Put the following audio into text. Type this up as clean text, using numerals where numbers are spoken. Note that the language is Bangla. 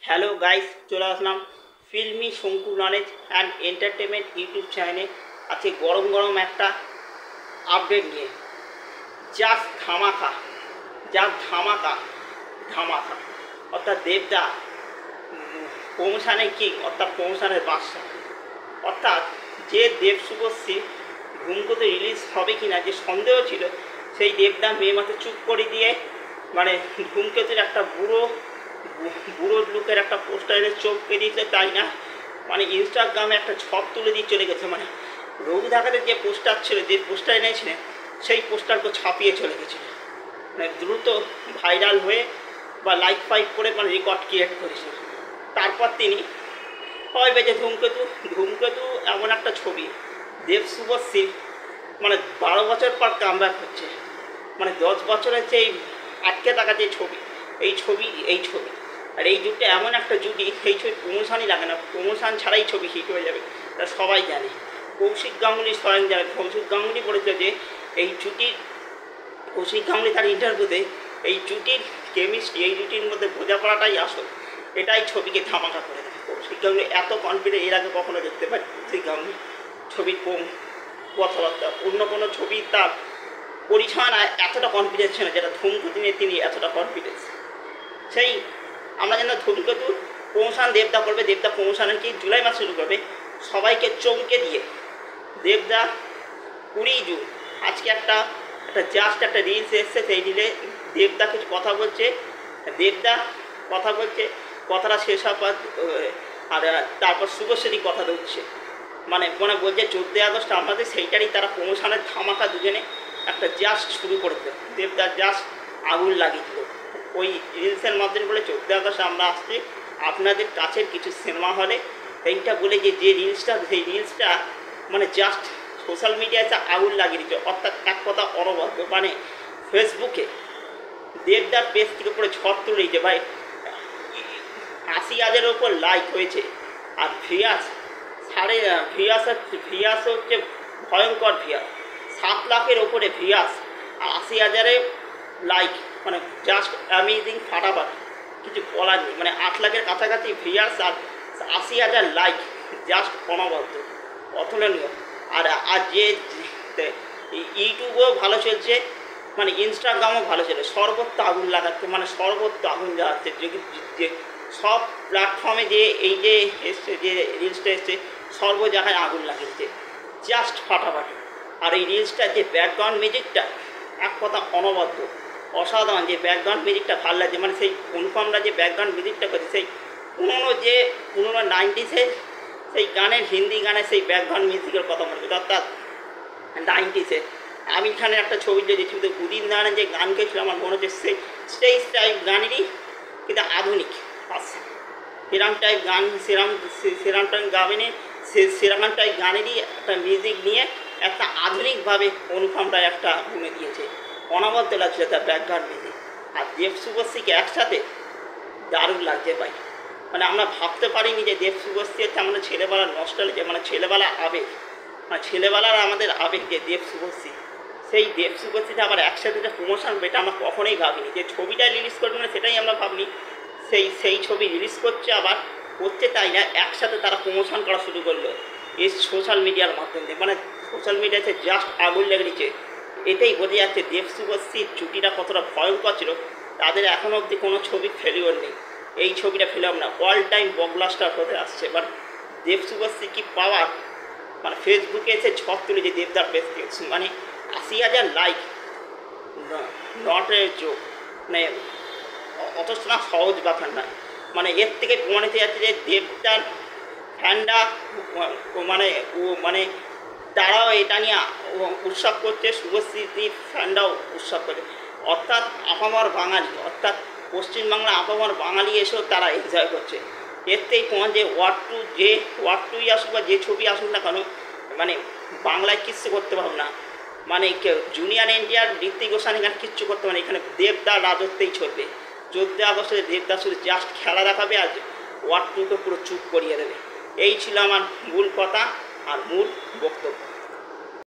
হ্যালো গাইস, চলে আসলাম ফিল্মি শঙ্কু নলেজ অ্যান্ড এন্টারটেনমেন্ট ইউটিউব চ্যানেলে। আজকে গরম গরম একটা আপডেট নিয়ে জাস্ট ধামাকা, জাস্ট ধামাকা ধামাকা অর্থাৎ দেবদা প্রমোশনের কিং অর্থাৎ প্রমোশনের বাদশা। অর্থাৎ যে দেব শুভশ্রী ধূমকেতু রিলিজ হবে কি না যে সন্দেহ ছিল, সেই দেবদা মে মাসে চুপ করে দিয়ে মানে ধূমকেতুর একটা বুড়ো লুকের একটা পোস্টারে চোখ পেরিয়েছে, তাই না মানে ইনস্টাগ্রামে একটা ছক তুলে দিয়ে চলে গেছে। মানে রঘু ঢাকাতে যে পোস্টার ছিল, যে পোস্টার এনেছিলেন, সেই পোস্টারকে ছাপিয়ে চলে গেছিল। মানে দ্রুত ভাইরাল হয়ে বা লাইক ফাইক করে মানে রেকর্ড ক্রিয়েট করেছে। তারপর তিনি হয় বেজে ধূমকেতু এমন একটা ছবি, দেব শুভশ্রীর মানে 12 বছর পর কামব্যাক হচ্ছে। মানে 10 বছরের যে আটকে থাকা যে ছবি, এই ছবি আর এই জুটটা এমন একটা জুটি, এই ছবি প্রমোশনই লাগে না, প্রমোশন ছাড়াই ছবি হিট হয়ে যাবে, তা সবাই জানে। কৌশিক গাঙ্গুলি স্বয়ং জানে। কৌশিক গাঙ্গুলি বলেছে যে এই জুটির, কৌশিক গাঙ্গুলি তার ইন্টারভিউতে এই জুটির কেমিস্ট্রি, এই জুটির মধ্যে বোঝাপড়াটাই আসল, এটাই ছবিকে ধামাকা করে দেয়। কৌশিক গাঙ্গুলি এত কনফিডেন্ট এর আগে কখনো দেখতে পাই কৌশিক গাঙ্গুলি ছবির কথাবার্তা, অন্য কোনো ছবি তার পরিচালনায় এতটা কনফিডেন্স ছিল যেটা ধূমকেতু নিয়ে তিনি এতটা কনফিডেন্স। সেই আমরা যেন ধূমকেতু প্রমোশন দেবদা করবে, দেবদা প্রমোশনের কি জুলাই মাস শুরু করবে, সবাইকে চমকে দিয়ে দেবদা 20 জুন আজকে একটা জাস্ট একটা রিলস এসছে। সেই রিলে দেবদা কিছু কথা বলছে, কথাটা শেষ হওয়ার আর তারপর শুভশ্রী কথা দিচ্ছে, মানে বলছে 14 আগস্ট আমাদের, সেইটারই তারা প্রমোশনের ধামাকা দুজনে একটা জাস্ট শুরু করে দিল। দেবদা জাস্ট আগুন লাগিয়ে দিল ওই রিলসের মাধ্যমে, বলে 14 আগস্ট আমরা আসছি আপনাদের কাছের কিছু সিনেমা হলে, এইটা বলে যে রিলসটা মানে জাস্ট সোশ্যাল মিডিয়ায় আগুন লাগিয়ে দিচ্ছে। অর্থাৎ এক কথা অনবদ্য, মানে ফেসবুকে দেবদার পেজ থেকে পরে ঝড় তুলে দিয়েছে ভাই। 80,000-এর ওপর লাইক হয়েছে, আর ভিয়াস হচ্ছে ভয়ঙ্কর ভিয়াস, 7 লাখের ওপরে ভিয়াস আর 80,000-এ লাইক, মানে জাস্ট অ্যামেজিং, ফাটাফাটি, কিছু বলার নেই। মানে 8 লাখের কাছাকাছি ভিয়াস আর 80,000 লাইক, জাস্ট অনবদ্য, অতুলনীয়। আর যে ইউটিউবও ভালো চলছে, মানে ইনস্টাগ্রামও ভালো চলে, সর্বত্র আগুন লাগাচ্ছে, মানে সর্বত্র আগুন জ্বালাচ্ছে। যে সব প্ল্যাটফর্মে যে এই যে এসছে, যে রিলসটা এসছে, সর্ব জায়গায় আগুন লাগিয়েছে, জাস্ট ফাটাফাটি। আর এই রিলসটার যে ব্যাকগ্রাউন্ড মিউজিকটা এক কথা অনবদ্য, অসাধারণ। যে ব্যাকগ্রাউন্ড মিউজিকটা ভালো লাগছে, মানে সেই অনুপমরা যে ব্যাকগ্রাউন্ড মিউজিকটা করছে, সেই পুরোনো 90s-এর সেই গানের, হিন্দি গানের সেই ব্যাকগ্রাউন্ড মিউজিকের কথা মনে করছে। অর্থাৎ 90s-এ আমির খানের একটা ছবি যে ছবিতে উদিত নারায়ণ যে গান গেছিল, আমার মনে হচ্ছে সেই টাইপ গানেরই কিন্তু আধুনিক আছে, সেরকম টাইপ গান, সেরকম টাইপ গাবেনি, সেরকম টাইপ গানেরই একটা মিউজিক নিয়ে একটা আধুনিকভাবে অনুপমরা একটা বুনে দিয়েছে। অনবদ্য লাগছে তার ব্যাকগ্রাউন্ড মিউজিক। আর দেব শুভশ্রীকে একসাথে দারুণ লাগছে ভাই। মানে আমরা ভাবতে পারিনি যে দেব শুভশ্রী হচ্ছে আমাদের ছেলেবেলার নস্টালজিয়া, মানে ছেলেবেলার আবেগ, মানে ছেলেবেলার আমাদের আবেগ যে দেব শুভশ্রী, সেই দেব শুভশ্রীতে আবার একসাথে যে প্রমোশন, এটা আমরা কখনোই ভাবিনি। যে ছবিটা রিলিজ করবে না সেটাই আমরা ভাবিনি, সেই ছবি রিলিজ করছে, আবার করছে, তাই না একসাথে তারা প্রমোশন করা শুরু করলো এই সোশ্যাল মিডিয়ার মাধ্যমে। মানে সোশ্যাল মিডিয়াতে জাস্ট আগুন লেগে দিচ্ছে। এটাই বোঝা যাচ্ছে দেব শুভশ্রীর জুটিটা কতটা ভয়ঙ্কর ছিল। তাদের এখনও অবধি কোনো ছবি ফেলিওর নেই, এই ছবিটা ফেলাম না, অল টাইম ব্লকবাস্টার হতে আসছে। বাট দেব শুভশ্রী কি পাওয়ার, মানে ফেসবুকে এসে ঝড় তুলেছে দেবদার পেজ থেকে, মানে 80,000 লাইক, নট এ জোক, মানে অথচ না সহজ ব্যাপার না। মানে এর থেকে প্রমাণিত যাচ্ছে যে দেবদার ফ্যানরা মানে তারাও এটা নিয়ে উৎসব করছে, শুভশ্রীর ফ্যানরাও উৎসব করছে। অর্থাৎ আপামর বাঙালি, অর্থাৎ পশ্চিমবাংলা আপামর বাঙালি এসেও তারা এনজয় করছে। এর থেকেই প্রমাণ যে ওয়ার্ড টুই আসুক বা যে ছবি আসুক না কেন, মানে বাংলায় কিচ্ছু করতে পারব না। মানে জুনিয়র এনটিআর, ঋত্বিক রোশন এখানে কিচ্ছু করতে পারে না, এখানে দেবদার রাজত্বেই চলবে। 14 আগস্টে দেবদা শুধু জাস্ট খেলা দেখাবে আর ওয়ার্ড টুকে পুরো চুপ করিয়ে দেবে। এই ছিল আমার মূল কথা আর মূল বক্তব্য।